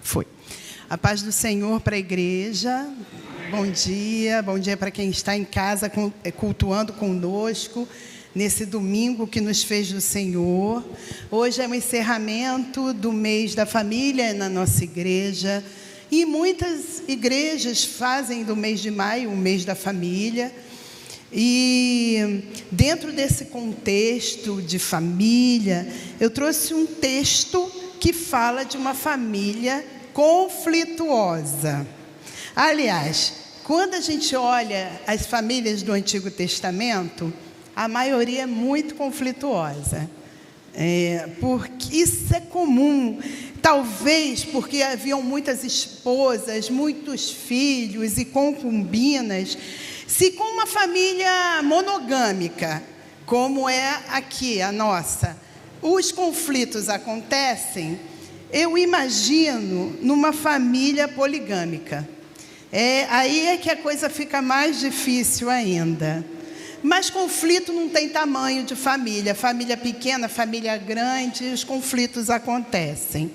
Foi. A paz do Senhor para a igreja. Bom dia para quem está em casa cultuando conosco nesse domingo que nos fez do Senhor. Hoje é o encerramento do mês da família na nossa igreja. E muitas igrejas fazem do mês de maio o mês da família. E dentro desse contexto de família, eu trouxe um texto que fala de uma família conflituosa. Aliás, quando a gente olha as famílias do Antigo Testamento, a maioria é muito conflituosa. Porque isso é comum. Talvez porque haviam muitas esposas, muitos filhos e concubinas. Se com uma família monogâmica, como é aqui a nossa, os conflitos acontecem, eu imagino numa família poligâmica. Aí é que a coisa fica mais difícil ainda. Mas conflito não tem tamanho de família. Família pequena, família grande, os conflitos acontecem.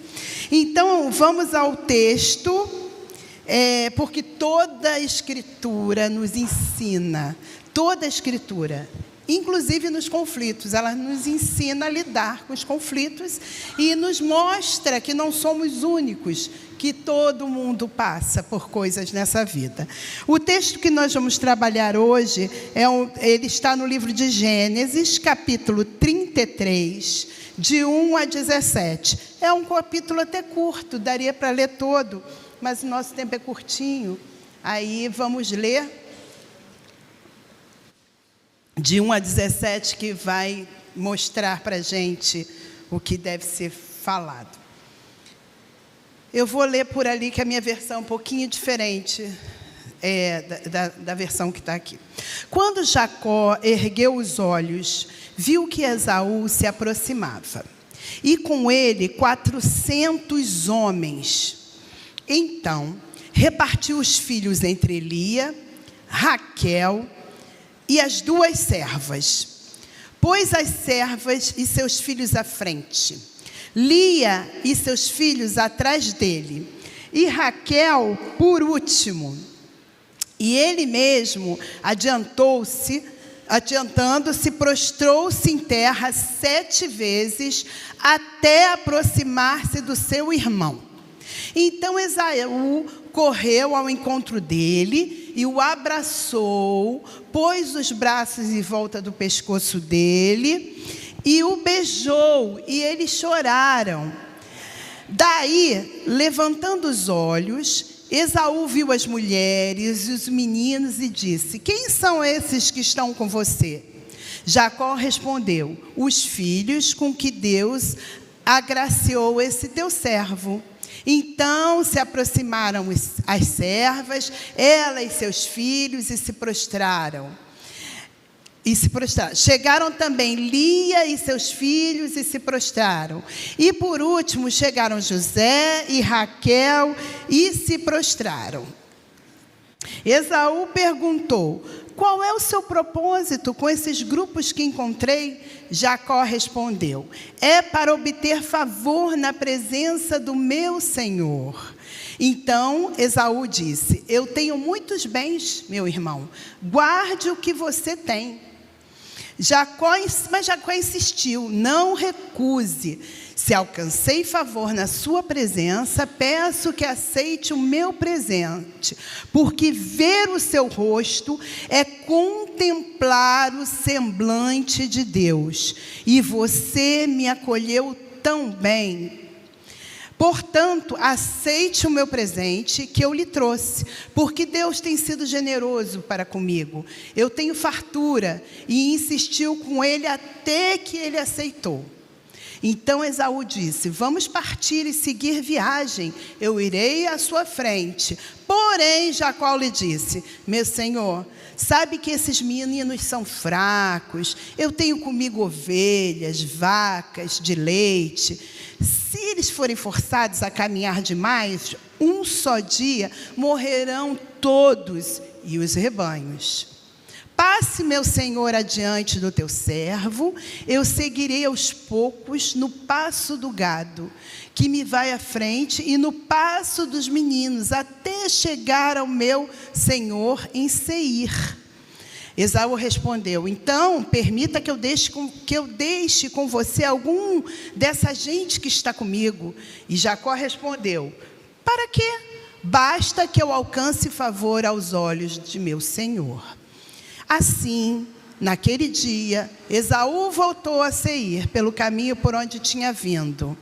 Então, vamos ao texto, porque toda a Escritura nos ensina, toda a Escritura, inclusive nos conflitos, ela nos ensina a lidar com os conflitos e nos mostra que não somos únicos, que todo mundo passa por coisas nessa vida. O texto que nós vamos trabalhar hoje, ele está no livro de Gênesis, capítulo 33, de 1 a 17. É um capítulo até curto, daria para ler todo, mas o nosso tempo é curtinho. Aí vamos ler de 1 a 17, que vai mostrar para a gente o que deve ser falado. Eu vou ler por ali, que a minha versão é um pouquinho diferente da versão que está aqui. Quando Jacó ergueu os olhos, viu que Esaú se aproximava, e com ele 400 homens. Então, repartiu os filhos entre Lia, Raquel e as duas servas. Pôs as servas e seus filhos à frente, Lia e seus filhos atrás dele, e Raquel por último. E ele mesmo, adiantando-se, prostrou-se em terra 7 vezes, até aproximar-se do seu irmão. Então Esaú correu ao encontro dele e o abraçou, pôs os braços em volta do pescoço dele e o beijou, e eles choraram. Daí, levantando os olhos, Esaú viu as mulheres e os meninos e disse: quem são esses que estão com você? Jacó respondeu: os filhos com que Deus agraciou esse teu servo. Então se aproximaram as servas, ela e seus filhos, e se prostraram. Chegaram também Lia e seus filhos e se prostraram. E por último chegaram José e Raquel e se prostraram. Esaú perguntou: qual é o seu propósito com esses grupos que encontrei? Jacó respondeu: é para obter favor na presença do meu Senhor. Então Esaú disse: eu tenho muitos bens, meu irmão, guarde o que você tem. Mas Jacó insistiu: não recuse. Se alcancei favor na sua presença, peço que aceite o meu presente, porque ver o seu rosto é contemplar o semblante de Deus, e você me acolheu tão bem. Portanto, aceite o meu presente que eu lhe trouxe, porque Deus tem sido generoso para comigo. Eu tenho fartura, e insistiu com ele até que ele aceitou. Então Esaú disse: vamos partir e seguir viagem, eu irei à sua frente. Porém Jacó lhe disse: meu senhor, sabe que esses meninos são fracos, eu tenho comigo ovelhas, vacas de leite. Se eles forem forçados a caminhar demais, um só dia morrerão todos e os rebanhos. Passe, meu senhor, adiante do teu servo, eu seguirei aos poucos no passo do gado, que me vai à frente, e no passo dos meninos, até chegar ao meu senhor em Seir. Esaú respondeu: então, permita que eu deixe com você algum dessa gente que está comigo. E Jacó respondeu: para quê? Basta que eu alcance favor aos olhos de meu senhor. Assim, naquele dia, Esaú voltou a Seir, pelo caminho por onde tinha vindo.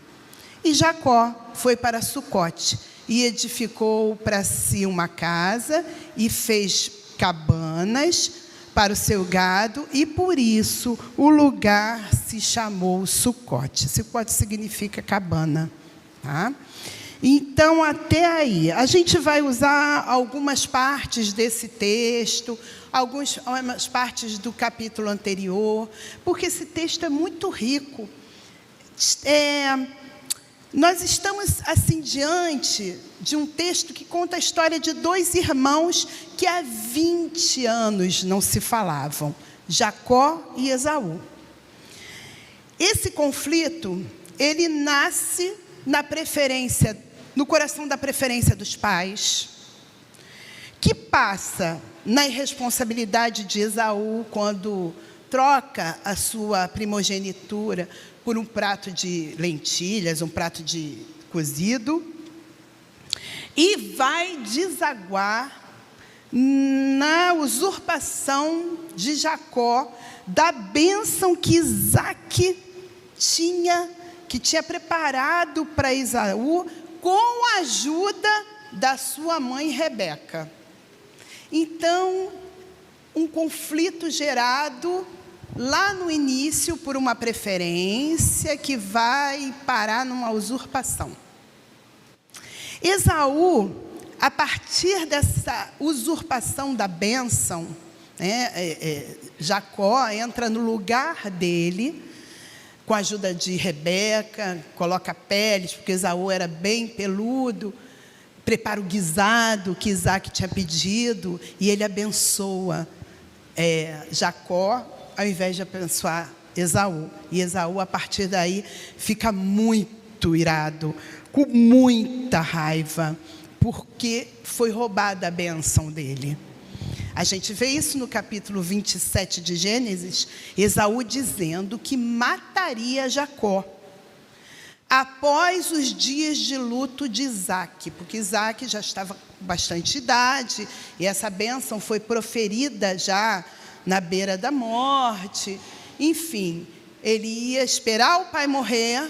E Jacó foi para Sucote, e edificou para si uma casa, e fez cabanas para o seu gado, e por isso o lugar se chamou Sucote. Sucote significa cabana, tá? Então, até aí, a gente vai usar algumas partes desse texto, algumas partes do capítulo anterior, porque esse texto é muito rico. Nós estamos, assim, diante de um texto que conta a história de dois irmãos que há 20 anos não se falavam, Jacó e Esaú. Esse conflito, ele nasce no coração da preferência dos pais, que passa na irresponsabilidade de Esaú, quando troca a sua primogenitura por um prato de lentilhas, um prato de cozido, e vai desaguar na usurpação de Jacó da bênção que Isaac que tinha preparado para Esaú, com a ajuda da sua mãe Rebeca. Então, um conflito gerado lá no início por uma preferência que vai parar numa usurpação. Esaú, a partir dessa usurpação da bênção, Jacó entra no lugar dele, com a ajuda de Rebeca, coloca peles, porque Esaú era bem peludo, prepara o guisado que Isaac tinha pedido, e ele abençoa Jacó, ao invés de abençoar Esaú. E Esaú, a partir daí, fica muito irado, com muita raiva, porque foi roubada a bênção dele. A gente vê isso no capítulo 27 de Gênesis, Esaú dizendo que mataria Jacó após os dias de luto de Isaac, porque Isaac já estava com bastante idade, e essa bênção foi proferida já na beira da morte. Enfim, ele ia esperar o pai morrer,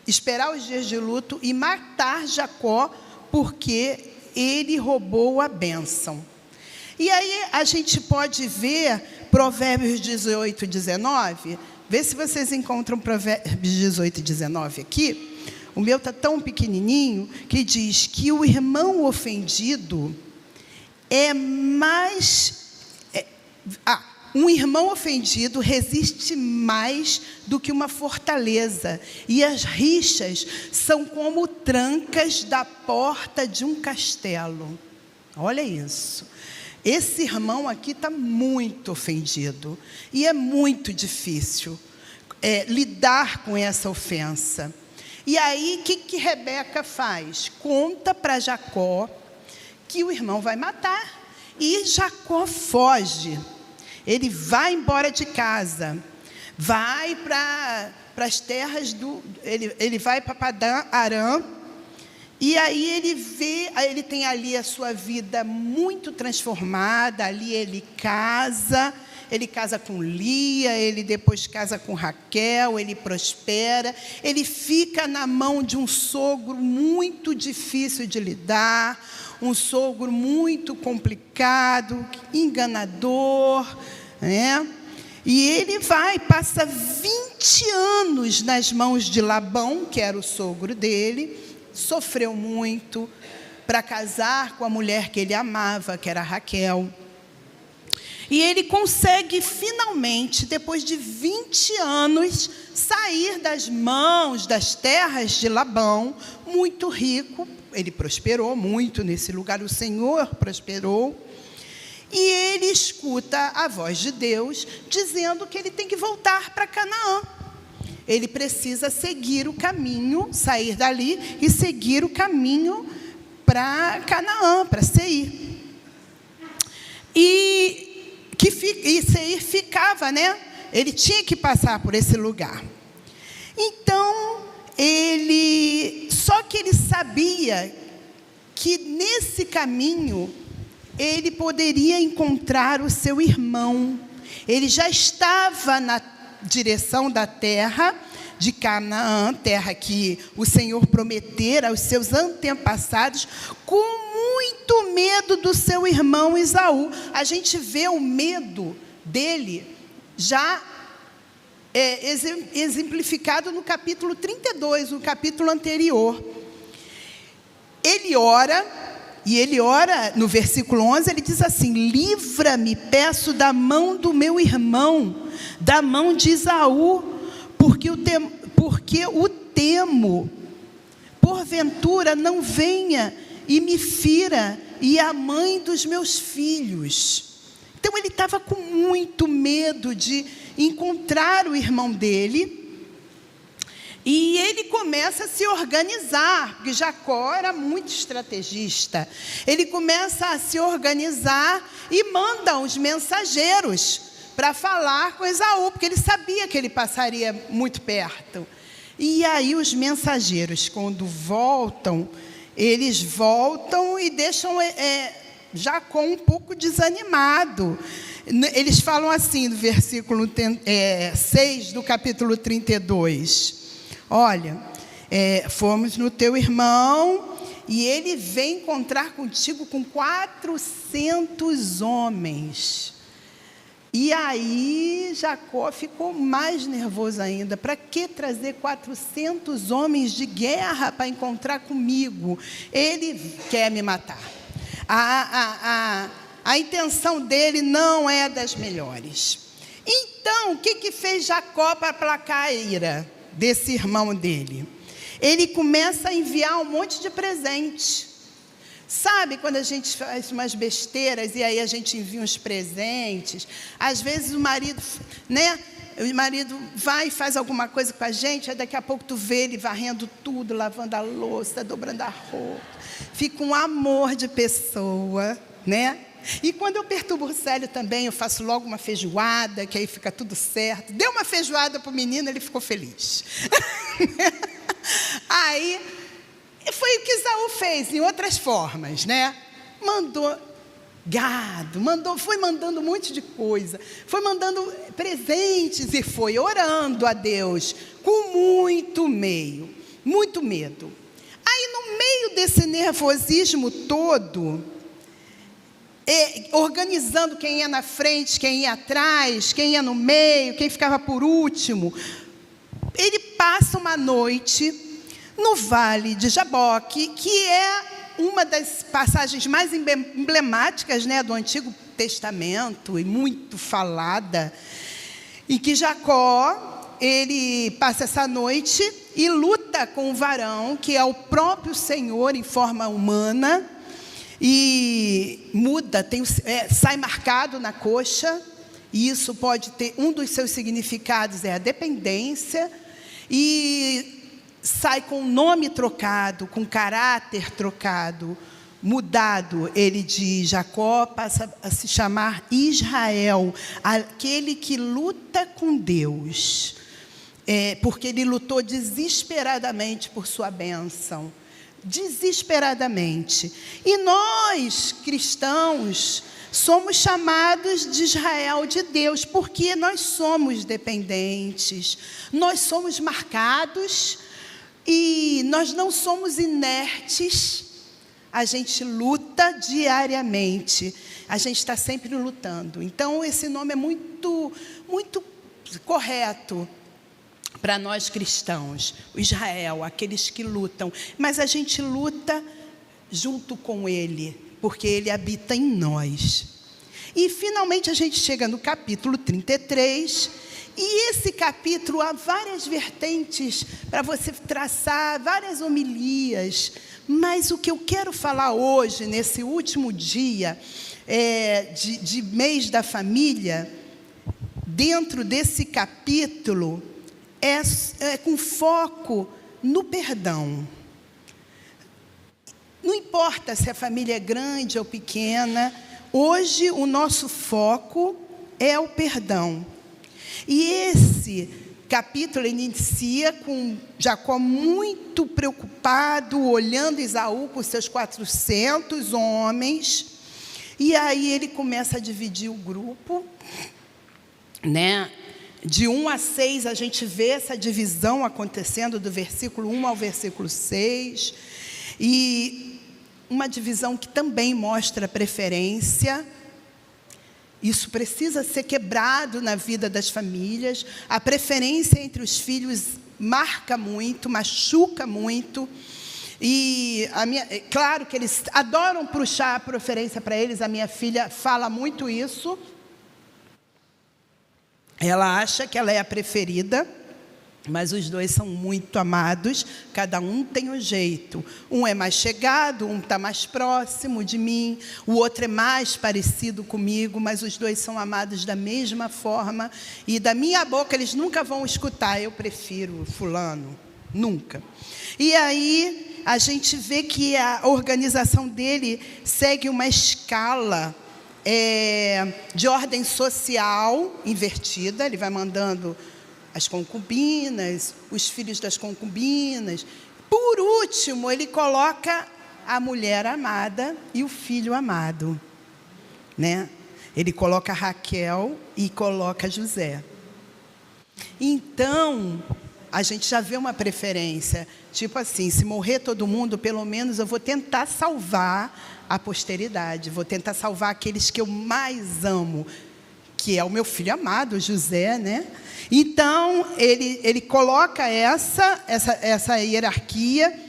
esperar os dias de luto e matar Jacó, porque ele roubou a bênção. E aí a gente pode ver Provérbios 18, 19. Vê se vocês encontram Provérbios 18, 19 aqui. O meu está tão pequenininho que diz que o irmão ofendido um irmão ofendido resiste mais do que uma fortaleza, e as rixas são como trancas da porta de um castelo. Olha isso. Esse irmão aqui está muito ofendido, e é muito difícil lidar com essa ofensa. E aí, o que Rebeca faz? Conta para Jacó que o irmão vai matar, e Jacó foge. Ele vai embora de casa, vai para as terras ele vai para Padã Arã, e aí ele tem ali a sua vida muito transformada. Ali ele casa com Lia, ele depois casa com Raquel, ele prospera, ele fica na mão de um sogro muito difícil de lidar, um sogro muito complicado, enganador, né? E ele passa 20 anos nas mãos de Labão, que era o sogro dele, sofreu muito para casar com a mulher que ele amava, que era Raquel. E ele consegue finalmente, depois de 20 anos, sair das mãos das terras de Labão, muito rico. Ele prosperou muito nesse lugar, o Senhor prosperou. E ele escuta a voz de Deus dizendo que ele tem que voltar para Canaã. Ele precisa seguir o caminho, sair dali e seguir o caminho para Canaã, para Seir. E Seir ficava, né? Ele tinha que passar por esse lugar. Então, só que ele sabia que nesse caminho ele poderia encontrar o seu irmão. Ele já estava na direção da terra de Canaã, terra que o Senhor prometera aos seus antepassados, com muito medo do seu irmão Esaú. A gente vê o medo dele já exemplificado no capítulo 32, o capítulo anterior. Ele ora, no versículo 11, ele diz assim: livra-me, peço, da mão do meu irmão, da mão de Esaú, porque o temo, porventura não venha e me fira, e a mãe dos meus filhos. Então ele estava com muito medo de encontrar o irmão dele, e ele começa a se organizar, porque Jacó era muito estrategista. Ele começa a se organizar e manda os mensageiros para falar com Esaú, porque ele sabia que ele passaria muito perto. E aí os mensageiros, quando voltam, eles voltam e deixam Jacó um pouco desanimado. Eles falam assim, no versículo 6 do capítulo 32. Olha, fomos no teu irmão e ele vem encontrar contigo com 400 homens. E aí Jacó ficou mais nervoso ainda. Para que trazer 400 homens de guerra para encontrar comigo? Ele quer me matar. A intenção dele não é das melhores. Então, o que fez Jacó para aplacar a ira desse irmão dele? Ele começa a enviar um monte de presente. Sabe quando a gente faz umas besteiras e aí a gente envia uns presentes? Às vezes o marido, né? O marido vai e faz alguma coisa com a gente, aí daqui a pouco tu vê ele varrendo tudo, lavando a louça, dobrando a roupa. Fica um amor de pessoa, né? E quando eu perturbo o Célio também, eu faço logo uma feijoada, que aí fica tudo certo. Deu uma feijoada para o menino, ele ficou feliz. Aí, foi o que Esaú fez, em outras formas, né? Mandou gado, foi mandando um monte de coisa, foi mandando presentes e foi orando a Deus com muito medo. Aí, no meio desse nervosismo todo, organizando quem ia na frente, quem ia atrás, quem ia no meio, quem ficava por último, ele passa uma noite no Vale de Jaboque, que é uma das passagens mais emblemáticas, né, do Antigo Testamento, e muito falada, em que Jacó, ele passa essa noite e luta com o varão, que é o próprio Senhor em forma humana, e muda, sai marcado na coxa, e isso pode ter, um dos seus significados é a dependência, e sai com o nome trocado, com caráter trocado, mudado. Ele de Jacó passa a se chamar Israel, aquele que luta com Deus, porque ele lutou desesperadamente por sua bênção, desesperadamente. E nós, cristãos, somos chamados de Israel de Deus, porque nós somos dependentes, nós somos marcados, e nós não somos inertes, a gente luta diariamente, a gente está sempre lutando. Então, esse nome é muito, muito correto para nós cristãos, o Israel, aqueles que lutam. Mas a gente luta junto com Ele, porque Ele habita em nós. E, finalmente, a gente chega no capítulo 33, e esse capítulo há várias vertentes para você traçar, várias homilias, mas o que eu quero falar hoje, nesse último dia, de mês da família, dentro desse capítulo, é com foco no perdão. Não importa se a família é grande ou pequena, hoje o nosso foco é o perdão. E esse capítulo inicia com Jacó muito preocupado, olhando Esaú com seus 400 homens. E aí ele começa a dividir o grupo, né? De 1 a 6, a gente vê essa divisão acontecendo do versículo 1 ao versículo 6. E uma divisão que também mostra preferência. Isso precisa ser quebrado na vida das famílias. A preferência entre os filhos marca muito, machuca muito. E claro que eles adoram puxar a preferência para eles. A minha filha fala muito isso. Ela acha que ela é a preferida, mas os dois são muito amados, cada um tem um jeito. Um é mais chegado, um está mais próximo de mim, o outro é mais parecido comigo, mas os dois são amados da mesma forma. E da minha boca eles nunca vão escutar, eu prefiro fulano, nunca. E aí a gente vê que a organização dele segue uma escala de ordem social invertida. Ele vai mandando as concubinas, os filhos das concubinas. Por último, ele coloca a mulher amada e o filho amado, né? Ele coloca Raquel e coloca José. Então, a gente já vê uma preferência. Tipo assim, se morrer todo mundo, pelo menos eu vou tentar salvar a posteridade. Vou tentar salvar aqueles que eu mais amo, que é o meu filho amado, José, né? Então, ele coloca essa hierarquia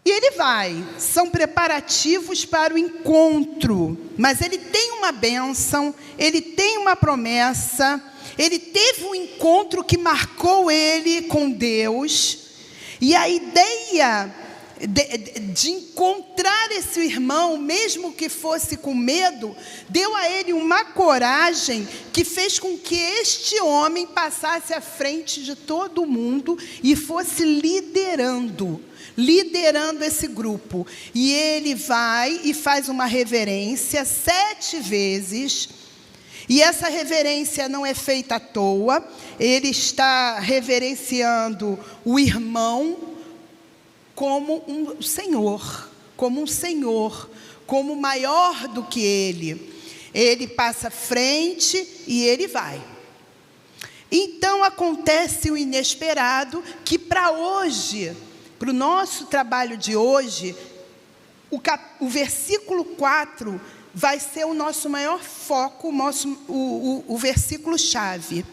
e ele vai. São preparativos para o encontro, mas ele tem uma bênção, ele tem uma promessa, ele teve um encontro que marcou ele com Deus, e a ideia de encontrar esse irmão, mesmo que fosse com medo, deu a ele uma coragem que fez com que este homem passasse à frente de todo mundo e fosse liderando esse grupo. E ele vai e faz uma reverência 7 vezes, e essa reverência não é feita à toa. Ele está reverenciando o irmão como um senhor, como maior do que ele. Ele passa à frente e ele vai. Então acontece o inesperado, que para hoje, para o nosso trabalho de hoje, o versículo 4 vai ser o nosso maior foco, o versículo-chave.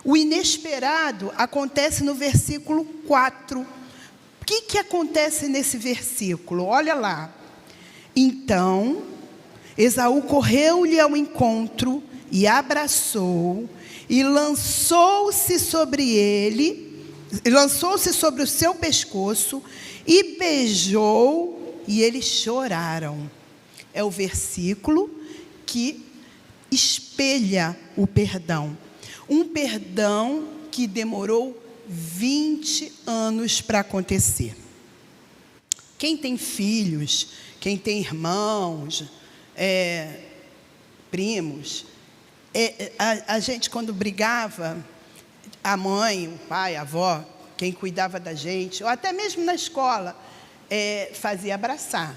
O inesperado acontece no versículo 4. O que acontece nesse versículo? Olha lá. Então, Esaú correu-lhe ao encontro e abraçou, e lançou-se sobre o seu pescoço, e beijou, e eles choraram. É o versículo que espelha o perdão. Um perdão que demorou 20 anos para acontecer. Quem tem filhos, quem tem irmãos, primos, a gente, quando brigava, a mãe, o pai, a avó, quem cuidava da gente, ou até mesmo na escola, fazia abraçar.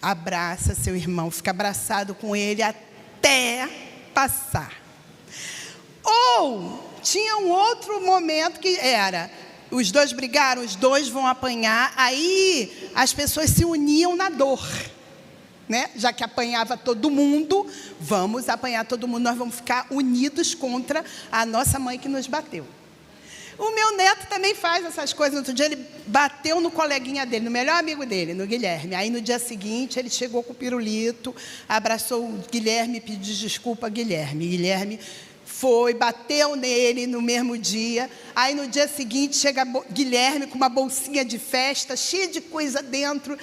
Abraça seu irmão, fica abraçado com ele até passar. Ou tinha um outro momento que era, os dois brigaram, os dois vão apanhar, aí as pessoas se uniam na dor, né? Já que apanhava todo mundo, vamos apanhar todo mundo, nós vamos ficar unidos contra a nossa mãe que nos bateu. O meu neto também faz essas coisas. Outro dia ele bateu no coleguinha dele, no melhor amigo dele, no Guilherme. Aí no dia seguinte ele chegou com o pirulito, abraçou o Guilherme, pediu desculpa a Guilherme. Guilherme foi, bateu nele no mesmo dia. Aí no dia seguinte chega Guilherme com uma bolsinha de festa, cheia de coisa dentro,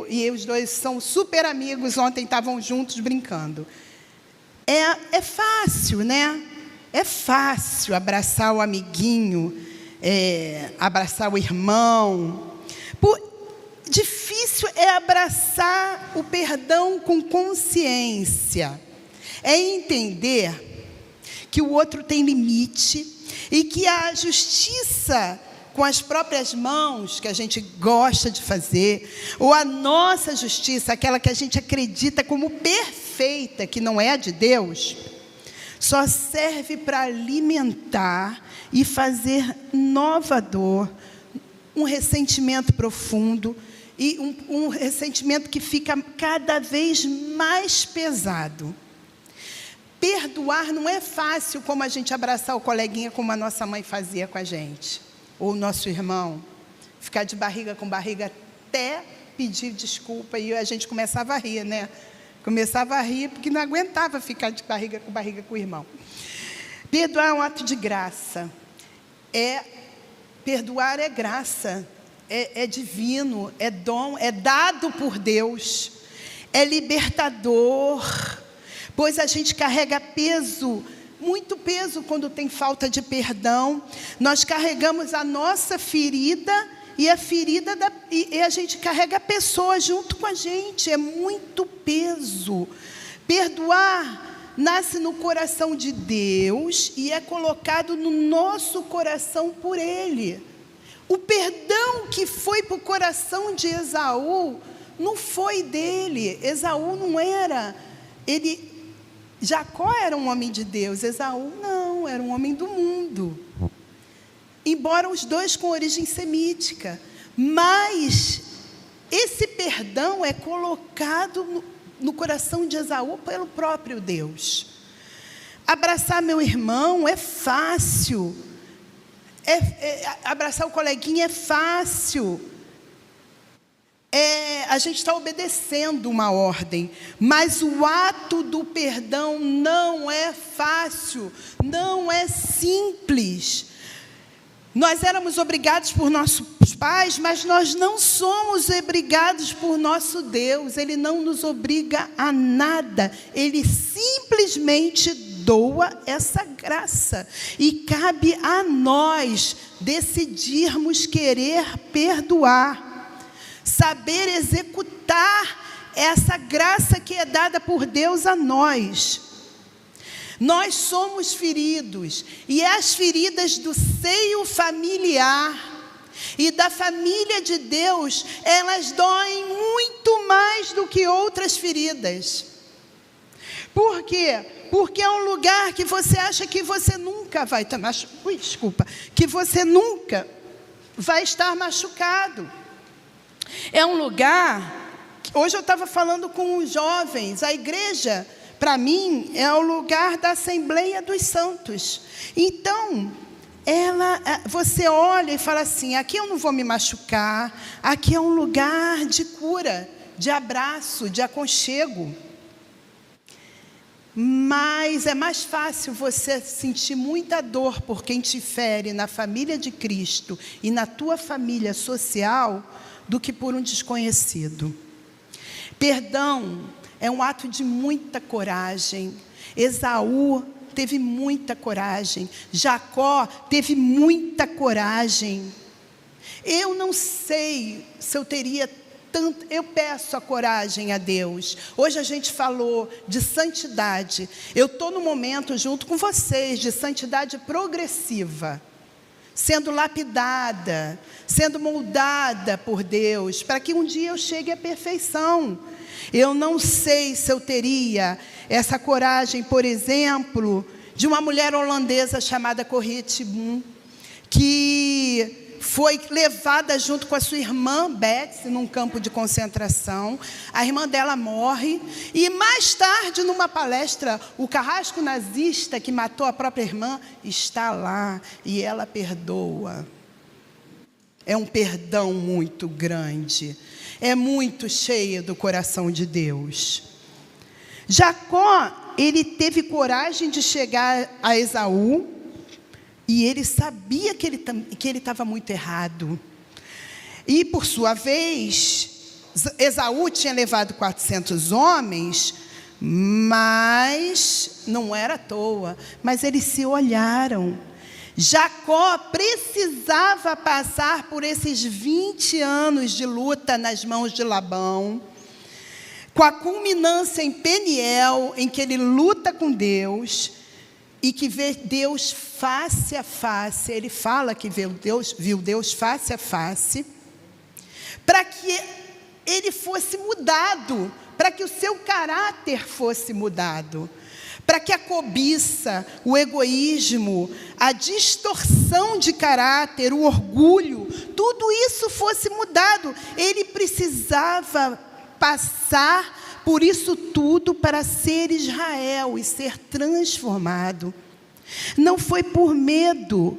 E os dois são super amigos, ontem estavam juntos brincando. É fácil, né? É fácil abraçar o amiguinho, abraçar o irmão. Difícil é abraçar o perdão com consciência. É entender que o outro tem limite e que a justiça com as próprias mãos, que a gente gosta de fazer, ou a nossa justiça, aquela que a gente acredita como perfeita, que não é a de Deus, só serve para alimentar e fazer nova dor, um ressentimento profundo, e um ressentimento que fica cada vez mais pesado. Perdoar não é fácil como a gente abraçar o coleguinha como a nossa mãe fazia com a gente, ou o nosso irmão, ficar de barriga com barriga até pedir desculpa, e a gente começava a rir, né? Começava a rir porque não aguentava ficar de barriga com o irmão. Perdoar é um ato de graça. Perdoar é graça, é divino, é dom, é dado por Deus, é libertador, pois a gente carrega peso, muito peso quando tem falta de perdão. Nós carregamos a nossa ferida e a gente carrega a pessoa junto com a gente. É muito peso. Perdoar nasce no coração de Deus e é colocado no nosso coração por Ele. O perdão que foi para o coração de Esaú não foi dele. Esaú não era. Jacó era um homem de Deus, Esaú não, era um homem do mundo. Embora os dois com origem semítica. Mas esse perdão é colocado no coração de Esaú pelo próprio Deus. Abraçar meu irmão é fácil. Abraçar o coleguinha é fácil. A gente está obedecendo uma ordem, mas o ato do perdão não é fácil, não é simples. Nós éramos obrigados por nossos pais, mas nós não somos obrigados por nosso Deus. Ele não nos obriga a nada, Ele simplesmente doa essa graça. E cabe a nós decidirmos querer perdoar. Saber executar essa graça que é dada por Deus a nós. Nós somos feridos, e as feridas do seio familiar e da família de Deus, elas doem muito mais do que outras feridas. Por quê? Porque é um lugar que você acha que você nunca vai estar que você nunca vai estar machucado. É um lugar, hoje eu estava falando com os jovens, a igreja, para mim, é o lugar da Assembleia dos Santos. Então, você olha e fala assim, aqui eu não vou me machucar, aqui é um lugar de cura, de abraço, de aconchego. Mas é mais fácil você sentir muita dor por quem te fere na família de Cristo e na tua família social do que por um desconhecido. Perdão é um ato de muita coragem. Esaú teve muita coragem. Jacó teve muita coragem. Eu não sei se eu teria tanto. Eu peço a coragem a Deus. Hoje a gente falou de santidade. Eu estou no momento, junto com vocês, de santidade progressiva. Sendo lapidada, sendo moldada por Deus, para que um dia eu chegue à perfeição. Eu não sei se eu teria essa coragem, por exemplo, de uma mulher holandesa chamada Corrie ten Boom, que foi levada junto com a sua irmã Betsy num campo de concentração. A irmã dela morre e mais tarde, numa palestra, o carrasco nazista que matou a própria irmã está lá e ela perdoa. É um perdão muito grande, é muito cheio do coração de Deus. Jacó, ele teve coragem de chegar a Esaú, e ele sabia que ele estava muito errado. E, por sua vez, Esaú tinha levado 400 homens, mas não era à toa. Mas eles se olharam. Jacó precisava passar por esses 20 anos de luta nas mãos de Labão, com a culminância em Peniel, em que ele luta com Deus e que vê Deus face a face. Ele fala que viu Deus face a face, para que ele fosse mudado, para que o seu caráter fosse mudado, para que a cobiça, o egoísmo, a distorção de caráter, o orgulho, tudo isso fosse mudado. Ele precisava passar por isso tudo para ser Israel e ser transformado. Não foi por medo,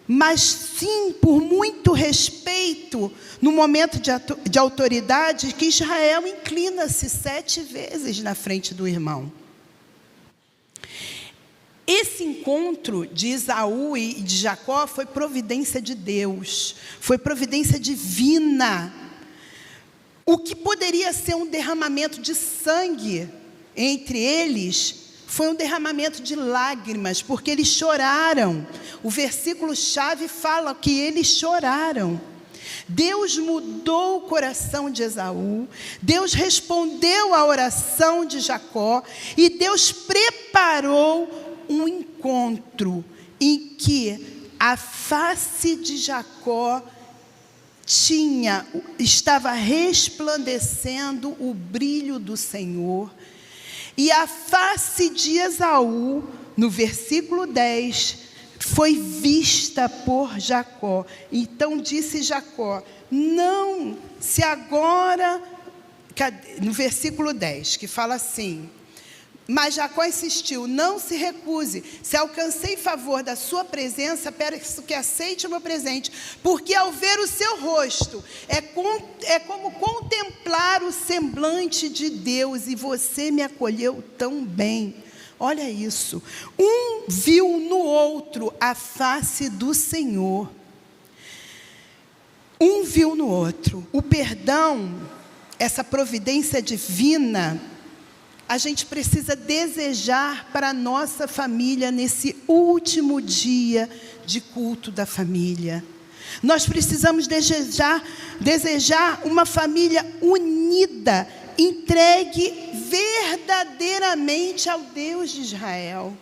mas sim por muito respeito, no momento de autoridade, que Israel inclina-se 7 vezes na frente do irmão. Esse encontro de Esaú e de Jacó foi providência de Deus, foi providência divina. O que poderia ser um derramamento de sangue entre eles, foi um derramamento de lágrimas, porque eles choraram. O versículo-chave fala que eles choraram. Deus mudou o coração de Esaú, Deus respondeu à oração de Jacó, e Deus preparou um encontro em que a face de Jacó estava resplandecendo o brilho do Senhor, e a face de Esaú, no versículo 10, foi vista por Jacó. Então disse Jacó: não, se agora, no versículo 10, que fala assim: mas Jacó insistiu: não se recuse, se alcancei favor da sua presença, peço que aceite o meu presente, porque ao ver o seu rosto, é como contemplar o semblante de Deus, e você me acolheu tão bem. Olha isso, um viu no outro a face do Senhor. Um viu no outro. O perdão, essa providência divina, a gente precisa desejar para a nossa família nesse último dia de culto da família. Nós precisamos desejar uma família unida, entregue verdadeiramente ao Deus de Israel.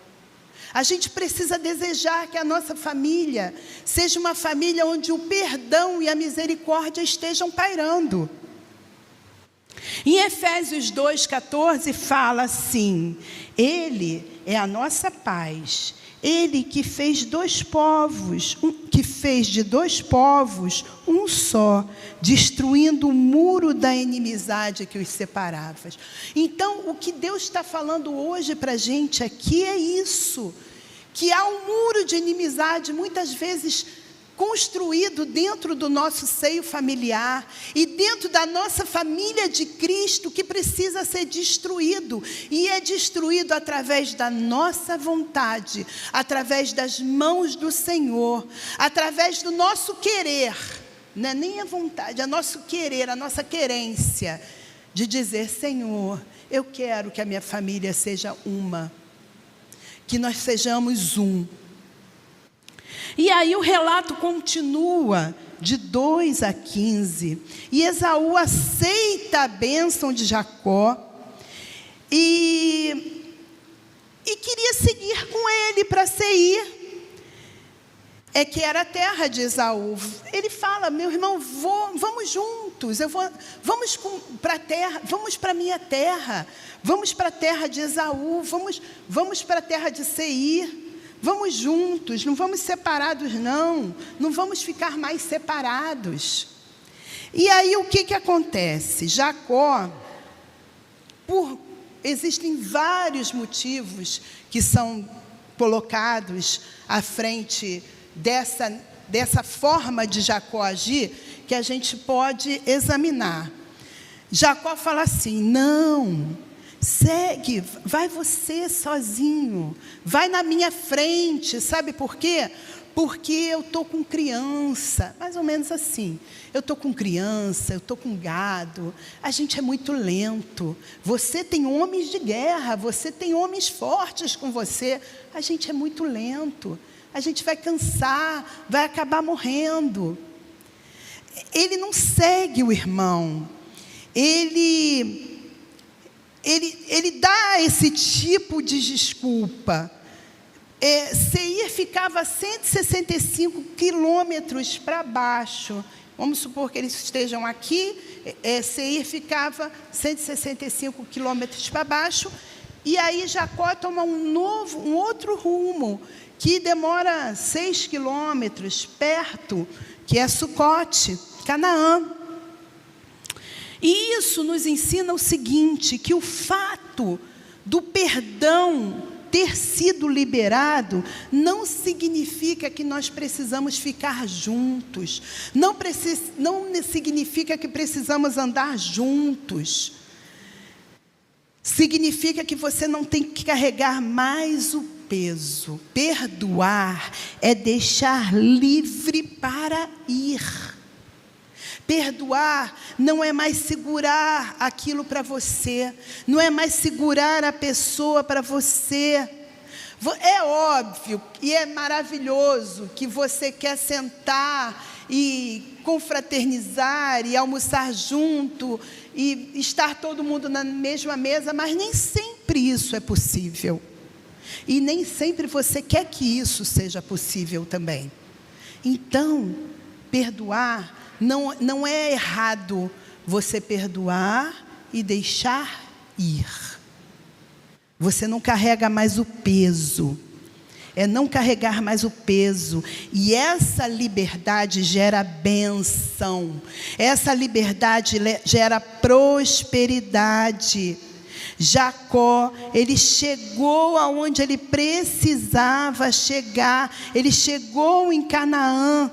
A gente precisa desejar que a nossa família seja uma família onde o perdão e a misericórdia estejam pairando. Em Efésios 2,14 fala assim: Ele é a nossa paz, Ele que fez de 2 povos um só, destruindo o muro da inimizade que os separava. Então, o que Deus está falando hoje para a gente aqui é isso, que há um muro de inimizade, muitas vezes construído dentro do nosso seio familiar e dentro da nossa família de Cristo, que precisa ser destruído, e é destruído através da nossa vontade, através das mãos do Senhor, através do nosso querer, não é nem a vontade, é nosso querer, a nossa querência, de dizer: Senhor, eu quero que a minha família seja uma, que nós sejamos um. E aí o relato continua, de 2 a 15. E Esaú aceita a bênção de Jacó e queria seguir com ele para Seir, que era a terra de Esaú. Ele fala: meu irmão, vamos juntos, vamos para a terra, vamos para a minha terra, vamos para a terra de Esaú, vamos para a terra de Seir. Vamos juntos, não vamos separados não vamos ficar mais separados. E aí o que acontece? Jacó, existem vários motivos que são colocados à frente dessa forma de Jacó agir, que a gente pode examinar. Jacó fala assim: não, segue, vai você sozinho, vai na minha frente. Sabe por quê? porque eu estou com criança, mais ou menos assim. Eu estou com criança, eu estou com gado, a gente é muito lento. Você tem homens de guerra, você tem homens fortes com você, a gente é muito lento. A gente vai cansar, vai acabar morrendo. Ele não segue o irmão. Ele dá esse tipo de desculpa. Seir ficava 165 quilômetros para baixo. Vamos supor que eles estejam aqui. Seir ficava 165 quilômetros para baixo. E aí Jacó toma um outro rumo, que demora 6 quilômetros, perto, que é Sucote, Canaã. E isso nos ensina o seguinte, que o fato do perdão ter sido liberado não significa que nós precisamos ficar juntos, não significa que precisamos andar juntos. Significa que você não tem que carregar mais o peso. Perdoar é deixar livre para ir. Perdoar não é mais segurar aquilo para você, não é mais segurar a pessoa para você. É óbvio e é maravilhoso que você quer sentar e confraternizar e almoçar junto e estar todo mundo na mesma mesa, mas nem sempre isso é possível. E nem sempre você quer que isso seja possível também. Então, perdoar não é errado você perdoar e deixar ir. Você não carrega mais o peso. É não carregar mais o peso. E essa liberdade gera bênção. Essa liberdade gera prosperidade. Jacó, ele chegou aonde ele precisava chegar. Ele chegou em Canaã.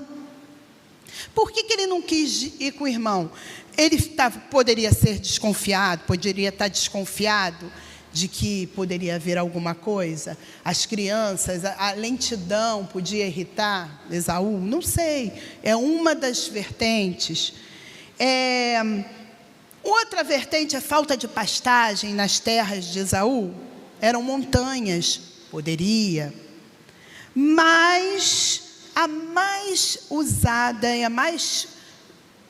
Por que ele não quis ir com o irmão? Ele poderia ser desconfiado, poderia estar desconfiado de que poderia haver alguma coisa. As crianças, a lentidão podia irritar Esaú? Não sei, é uma das vertentes. Outra vertente é falta de pastagem nas terras de Esaú. Eram montanhas, poderia. Mas a mais usada e a mais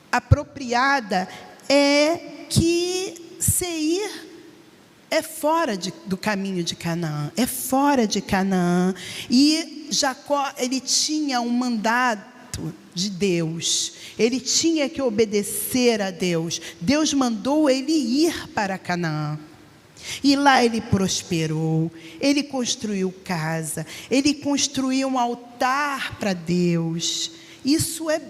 apropriada é que Seir é fora do caminho de Canaã, é fora de Canaã. E Jacó, ele tinha um mandato de Deus, ele tinha que obedecer a Deus. Deus mandou ele ir para Canaã. E lá ele prosperou, ele construiu casa, ele construiu um altar para Deus. Isso é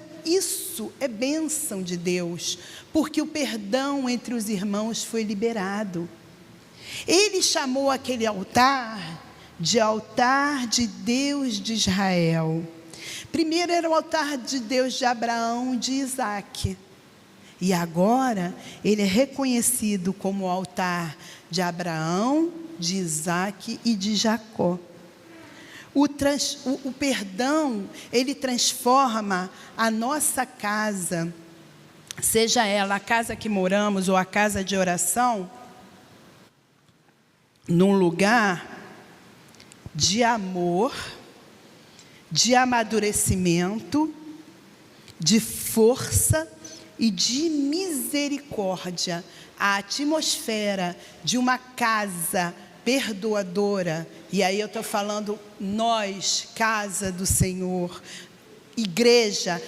bênção de Deus, porque o perdão entre os irmãos foi liberado. Ele chamou aquele altar de Deus de Israel. Primeiro era o altar de Deus de Abraão e de Isaac. E agora ele é reconhecido como o altar de Abraão, de Isaac e de Jacó. O perdão, ele transforma a nossa casa, seja ela a casa que moramos ou a casa de oração, num lugar de amor, de amadurecimento, de força e de misericórdia. A atmosfera de uma casa perdoadora, e aí eu estou falando nós, casa do Senhor, igreja,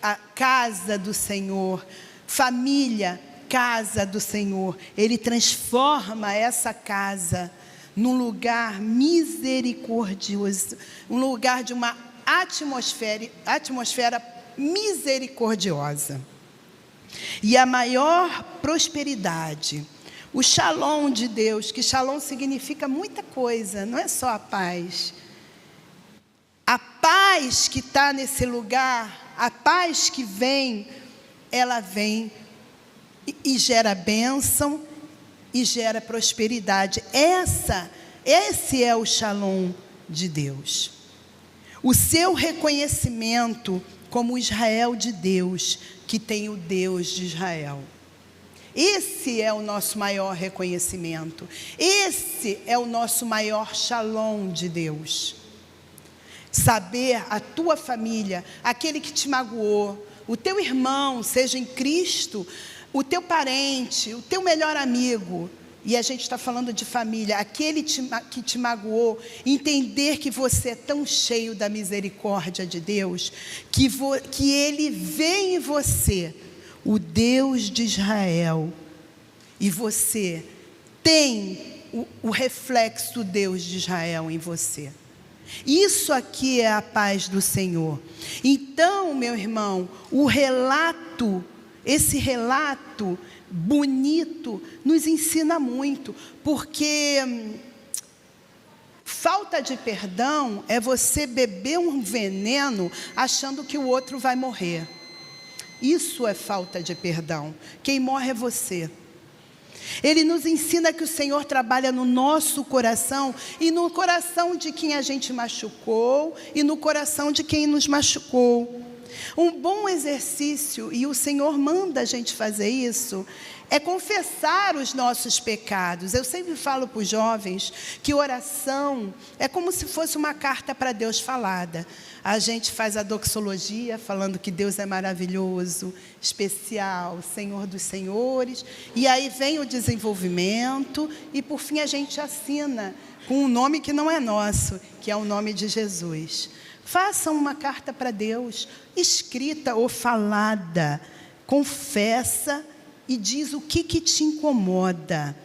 a casa do Senhor, família, casa do Senhor. Ele transforma essa casa num lugar misericordioso, um lugar de uma atmosfera misericordiosa. E a maior prosperidade, o shalom de Deus, que shalom significa muita coisa, não é só a paz. A paz que está nesse lugar, a paz que vem, ela vem e gera bênção e gera prosperidade. Esse é o shalom de Deus. o seu reconhecimento como Israel de Deus, que tem o Deus de Israel. Esse é o nosso maior reconhecimento. Esse é o nosso maior shalom de Deus. Saber a tua família, aquele que te magoou, o teu irmão, seja em Cristo, o teu parente, o teu melhor amigo, e a gente está falando de família, aquele que te magoou, entender que você é tão cheio da misericórdia de Deus, que Ele vê em você o Deus de Israel, e você tem o reflexo do Deus de Israel em você. Isso aqui é a paz do Senhor. Então, meu irmão, esse relato bonito nos ensina muito, porque falta de perdão é você beber um veneno achando que o outro vai morrer. Isso é falta de perdão. Quem morre é você. Ele nos ensina que o Senhor trabalha no nosso coração e no coração de quem a gente machucou e no coração de quem nos machucou. Um bom exercício, e o Senhor manda a gente fazer isso, é confessar os nossos pecados. Eu sempre falo para os jovens que oração é como se fosse uma carta para Deus falada. A gente faz a doxologia falando que Deus é maravilhoso, especial, Senhor dos senhores. E aí vem o desenvolvimento e por fim a gente assina com um nome que não é nosso, que é o nome de Jesus. Façam uma carta para Deus, escrita ou falada. Confessa e diz o que te incomoda.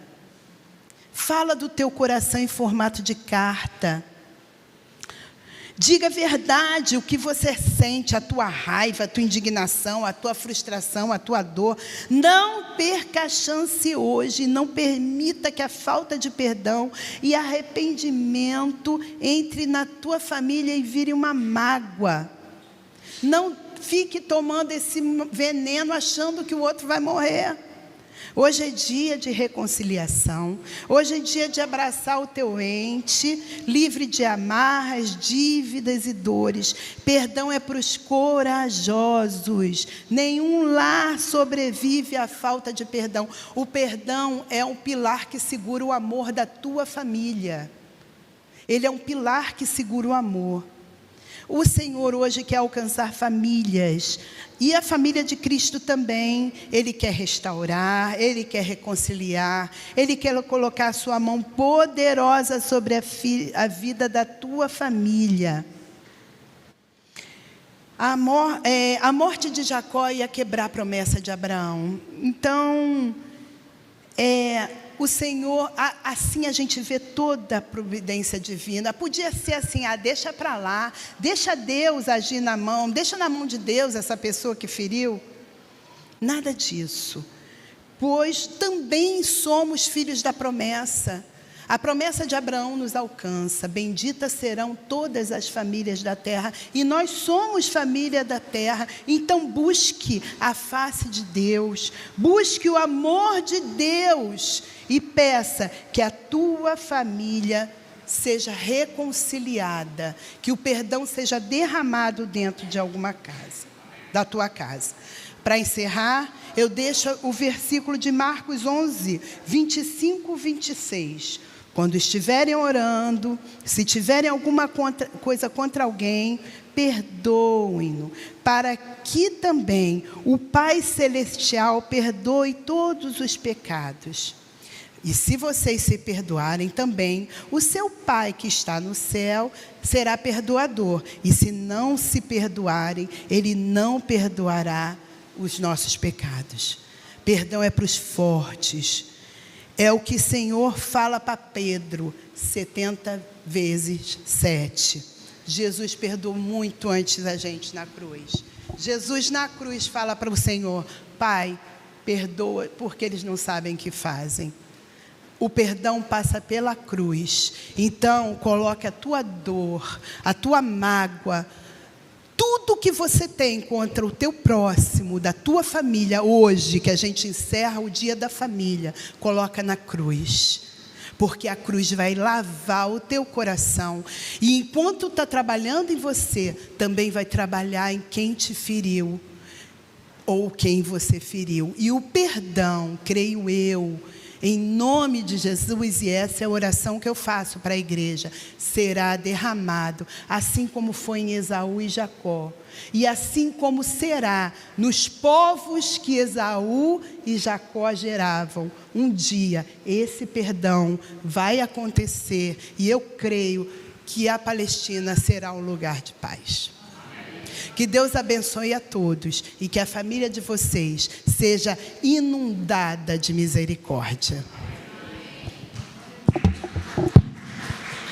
Fala do teu coração em formato de carta. Diga a verdade, o que você sente, a tua raiva, a tua indignação, a tua frustração, a tua dor. Não perca a chance hoje, não permita que a falta de perdão e arrependimento entre na tua família e vire uma mágoa. Não fique tomando esse veneno achando que o outro vai morrer. Hoje é dia de reconciliação. Hoje é dia de abraçar o teu ente, livre de amarras, dívidas e dores. Perdão é para os corajosos. Nenhum lar sobrevive à falta de perdão. O perdão é um pilar que segura o amor da tua família. Ele é um pilar que segura o amor. O Senhor hoje quer alcançar famílias, e a família de Cristo também. Ele quer restaurar, Ele quer reconciliar, Ele quer colocar a sua mão poderosa sobre a vida da tua família. A morte de Jacó ia quebrar a promessa de Abraão. Então, o Senhor, assim a gente vê toda a providência divina. Podia ser assim, deixa para lá, deixa Deus agir na mão, deixa na mão de Deus essa pessoa que feriu. Nada disso, pois também somos filhos da promessa. A promessa de Abraão nos alcança. Benditas serão todas as famílias da terra. E nós somos família da terra. Então busque a face de Deus. Busque o amor de Deus. E peça que a tua família seja reconciliada. Que o perdão seja derramado dentro de alguma casa, da tua casa. Para encerrar, eu deixo o versículo de Marcos 11, 25, 26. Quando estiverem orando, se tiverem alguma coisa contra alguém, perdoem-no, para que também o Pai Celestial perdoe todos os pecados. E se vocês se perdoarem também, o seu Pai que está no céu será perdoador. E se não se perdoarem, Ele não perdoará os nossos pecados. Perdão é para os fortes. É o que o Senhor fala para Pedro, 70 vezes 7. Jesus perdoou muito antes da gente na cruz. Jesus na cruz fala para o Senhor: Pai, perdoa porque eles não sabem o que fazem. O perdão passa pela cruz. Então, coloque a tua dor, a tua mágoa, tudo que você tem contra o teu próximo, da tua família, hoje, que a gente encerra o dia da família, coloca na cruz. porque a cruz vai lavar o teu coração. E enquanto está trabalhando em você, também vai trabalhar em quem te feriu, ou quem você feriu. E o perdão, creio eu, em nome de Jesus, e essa é a oração que eu faço para a igreja, será derramado, assim como foi em Esaú e Jacó. E assim como será nos povos que Esaú e Jacó geravam. Um dia, esse perdão vai acontecer. E eu creio que a Palestina será um lugar de paz. Que Deus abençoe a todos e que a família de vocês seja inundada de misericórdia.